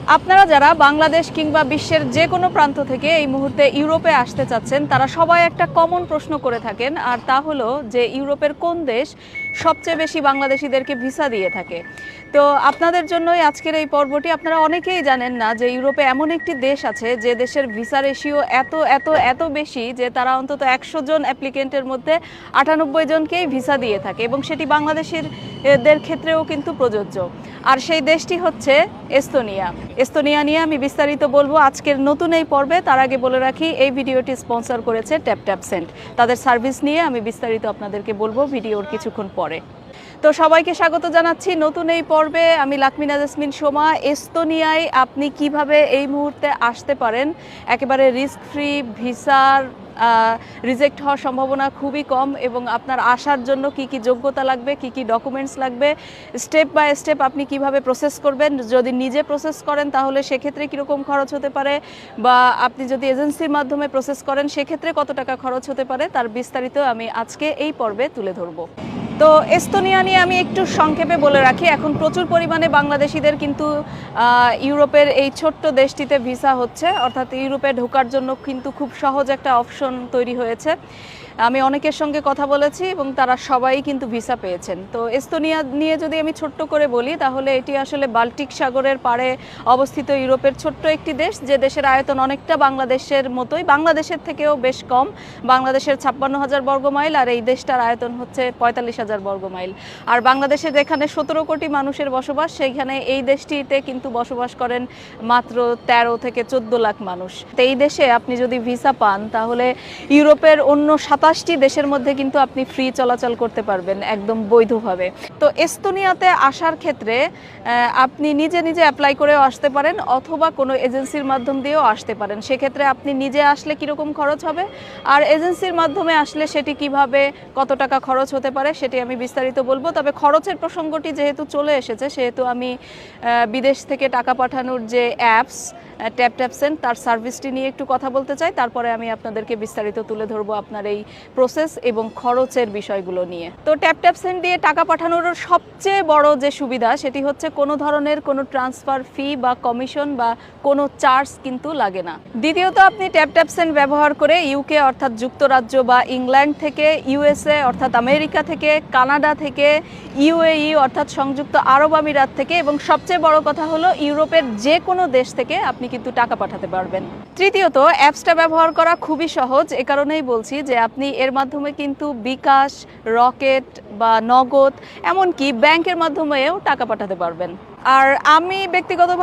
আপনারা যারা বাংলাদেশ কিংবা বিশ্বের যে কোনো প্রান্ত থেকে এই মুহূর্তে ইউরোপে আসতে চাচ্ছেন, তারা সবাই একটা কমন প্রশ্ন করে থাকেন, আর তা হলো যে ইউরোপের কোন দেশ সবচেয়ে বেশি বাংলাদেশিদেরকে ভিসা দিয়ে থাকে। তো আপনাদের জন্যই আজকের এই পর্বটি। আপনারা অনেকেই জানেন না যে ইউরোপে এমন একটি দেশ আছে যে দেশের ভিসা রেশিও এত এত এত বেশি যে তারা অন্তত 100 জন অ্যাপ্লিকেন্টের মধ্যে 98 জনকেই ভিসা দিয়ে থাকে, এবং সেটি বাংলাদেশিদের ক্ষেত্রেও কিন্তু প্রযোজ্য। আর সেই দেশটি হচ্ছে এস্তোনিয়া। এস্তোনিয়া নিয়ে আমি বিস্তারিত বলবো আজকের নতুন এই পর্বে। তার আগে বলে রাখি, এই ভিডিওটি স্পন্সর করেছে ট্যাপট্যাপসেন্ড। তাদের সার্ভিস নিয়ে আমি বিস্তারিত আপনাদেরকে বলবো ভিডিওর কিছুক্ষণ পরে। তো সবাইকে স্বাগত জানাচ্ছি নতুন এই পর্বে। আমি লাকমিনা জাসমিন সোমা। এস্তোনিয়ায় আপনি কিভাবে এই মুহূর্তে আসতে পারেন একেবারে রিস্ক ফ্রি, ভিসার রিজেক্ট হওয়ার সম্ভাবনা খুবই কম, এবং আপনার আসার জন্য কি কি যোগ্যতা লাগবে, কি কি ডকুমেন্টস লাগবে, স্টেপ বাই স্টেপ আপনি কিভাবে প্রসেস করবেন। যদি নিজে প্রসেস করেন তাহলে সেক্ষেত্রে কীরকম খরচ হতে পারে, বা আপনি যদি এজেন্সির মাধ্যমে প্রসেস করেন সেক্ষেত্রে কত টাকা খরচ হতে পারে, তার বিস্তারিত আমি আজকে এই পর্বে তুলে ধরবো। তো এস্তোনিয়া নিয়ে আমি একটু সংক্ষেপে বলে রাখি, এখন প্রচুর পরিমাণে বাংলাদেশিদের কিন্তু ইউরোপের এই ছোট্ট দেশটিতে ভিসা হচ্ছে, অর্থাৎ ইউরোপে ঢোকার জন্য কিন্তু খুব সহজ একটা অপশন তৈরি হয়েছে। আমি অনেকের সঙ্গে কথা বলেছি এবং তারা সবাই কিন্তু ভিসা পেয়েছেন। তো এস্তোনিয়া নিয়ে যদি আমি ছোট্ট করে বলি, তাহলে এটি আসলে বাল্টিক সাগরের পাড়ে অবস্থিত ইউরোপের ছোট্ট একটি দেশ, যে দেশের আয়তন অনেকটা বাংলাদেশের মতোই, বাংলাদেশের থেকেও বেশ কম। বাংলাদেশের 56,000 বর্গমাইল, আর এই দেশটার আয়তন হচ্ছে 45,000 বর্গমাইল। আর বাংলাদেশে যেখানে 17 কোটি মানুষের বসবাস, সেইখানে এই দেশটিতে কিন্তু বসবাস করেন মাত্র 13 থেকে 14 লাখ মানুষ। তো এই দেশে আপনি যদি ভিসা পান, তাহলে ইউরোপের অন্য 27টি দেশের মধ্যে কিন্তু আপনি ফ্রি চলাচল করতে পারবেন একদম বৈধভাবে। তো এস্তোনিয়াতে আসার ক্ষেত্রে আপনি নিজে নিজে অ্যাপ্লাই করেও আসতে পারেন, অথবা কোনো এজেন্সির মাধ্যম দিয়েও আসতে পারেন। সেক্ষেত্রে আপনি নিজে আসলে কীরকম খরচ হবে, আর এজেন্সির মাধ্যমে আসলে সেটি কিভাবে, কত টাকা খরচ হতে পারে, সেটি আমি বিস্তারিত বলবো। তবে খরচের প্রসঙ্গটি যেহেতু চলে এসেছে, সেহেতু আমি বিদেশ থেকে টাকা পাঠানোর যে অ্যাপস ট্যাপট্যাপসেন্ড, তার সার্ভিসটি নিয়ে একটু কথা বলতে চাই। তারপরে আমি আপনাদেরকে বিস্তারিত তুলে ধরবো আপনার এই প্রসেস এবং খরচের বিষয়গুলো নিয়ে। তো ট্যাপট্যাপসেন্ড দিয়ে টাকা পাঠানোর সবচেয়ে বড় যে সুবিধা, সেটি হচ্ছে কোনো ধরনের কোনো ট্রান্সফার ফি বা কমিশন বা কোনো চার্জ কিন্তু লাগে না। দ্বিতীয়ত, আপনি ট্যাপট্যাপসেন্ড ব্যবহার করে ইউকে অর্থাৎ যুক্তরাজ্য বা ইংল্যান্ড থেকে, ইউএসএ অর্থাৎ আমেরিকা থেকে, কানাডা থেকে, ইউএই অর্থাৎ সংযুক্ত আরব আমিরাত থেকে, এবং সবচেয়ে বড় কথা হলো ইউরোপের যে কোনো দেশ থেকে আপনি কিন্তু টাকা পাঠাতে পারবেন। তৃতীয়ত, অ্যাপসটা ব্যবহার করা খুবই সহজ। এ কারণেই বলছি যে আপনি এর মাধ্যমে কিন্তু বিকাশ, রকেট বা নগদ, এমনকি ব্যাংকের মাধ্যমেও টাকা পাঠাতে পারবেন। আর আমি ব্যক্তিগতভাবে